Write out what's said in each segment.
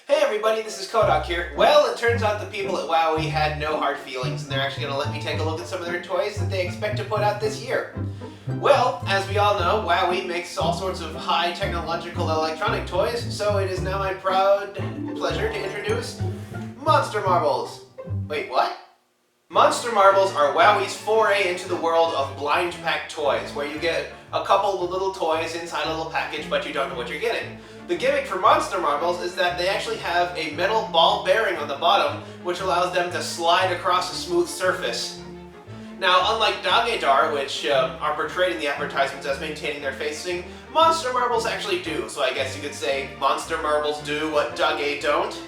Hey everybody, this is Kohdok here. Well, it turns out the people at Wowwee had no hard feelings, and they're actually going to let me take a look at some of their toys that they expect to put out this year. Well, as we all know, Wowwee makes all sorts of high technological electronic toys, so it is now my proud pleasure to introduce Monster Marbles. Wait, what? Monster Marbles are Wowwee's foray into the world of blind pack toys, where you get a couple of little toys inside a little package, but you don't know what you're getting. The gimmick for Monster Marbles is that they actually have a metal ball bearing on the bottom, which allows them to slide across a smooth surface. Now, unlike Dagedar, which are portrayed in the advertisements as maintaining their facing, Monster Marbles actually do, so I guess you could say Monster Marbles do what Dage don't.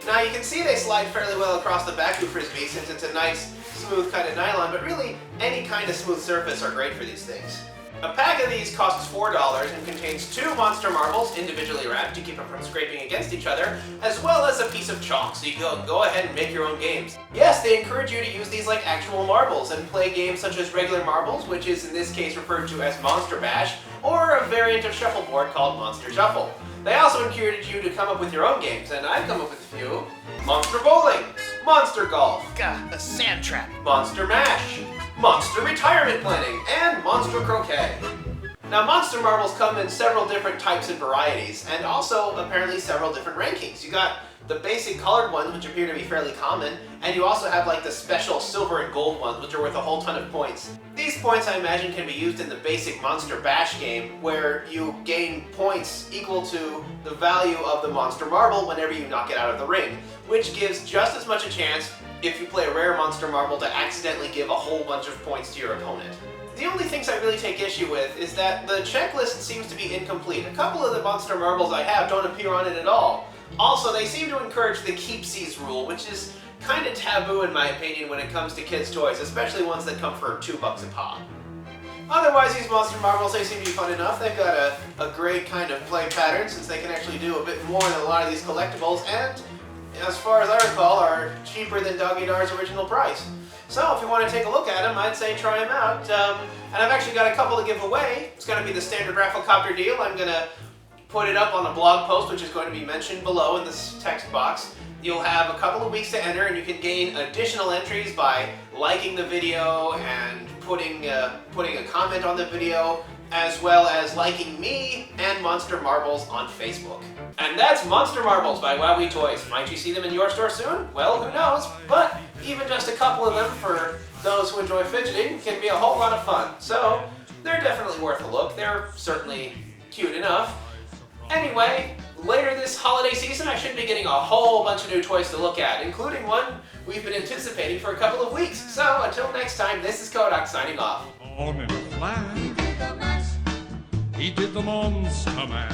Now you can see they slide fairly well across the Baku Frisbee since it's a nice, smooth kind of nylon, but really any kind of smooth surface are great for these things. A pack of these costs $4 and contains 2 Monster Marbles individually wrapped to keep them from scraping against each other, as well as a piece of chalk, so you can go ahead and make your own games. Yes, they encourage you to use these like actual marbles and play games such as regular marbles, which is in this case referred to as Monster Bash, or a variant of shuffleboard called Monster Shuffle. They also encourage you to come up with your own games, and I've come up with a few. Monster Bowling, Monster Golf, Gah, a sand trap. Monster Mash, Monster Retirement Planning, and Monster Croquet. Now, Monster Marbles come in several different types and varieties, and also apparently several different rankings. You got the basic colored ones, which appear to be fairly common, and you also have like the special silver and gold ones, which are worth a whole ton of points. These points, I imagine, can be used in the basic Monster Bash game, where you gain points equal to the value of the Monster Marble whenever you knock it out of the ring, which gives just as much a chance if you play a rare Monster Marble to accidentally give a whole bunch of points to your opponent. The only things I really take issue with is that the checklist seems to be incomplete. A couple of the Monster Marbles I have don't appear on it at all. Also, they seem to encourage the keepsies rule, which is kind of taboo in my opinion when it comes to kids' toys, especially ones that come for $2 a pop. Otherwise, these Monster Marbles, they seem to be fun enough. They've got a great kind of play pattern, since they can actually do a bit more than a lot of these collectibles, and as far as I recall, are cheaper than Dagedar's original price. So if you want to take a look at them, I'd say try them out. And I've actually got a couple to give away. It's going to be the standard Rafflecopter deal. I'm going to put it up on a blog post, which is going to be mentioned below in this text box. You'll have a couple of weeks to enter, and you can gain additional entries by liking the video and putting a comment on the video, as well as liking me and Monster Marbles on Facebook. And that's Monster Marbles by Wowwee Toys. Might you see them in your store soon? Well, who knows? But even just a couple of them for those who enjoy fidgeting can be a whole lot of fun. So they're definitely worth a look. They're certainly cute enough. Anyway, later this holiday season, I should be getting a whole bunch of new toys to look at, including one we've been anticipating for a couple of weeks. So until next time, this is Kohdok signing off. On in a flash, he did the monster mash.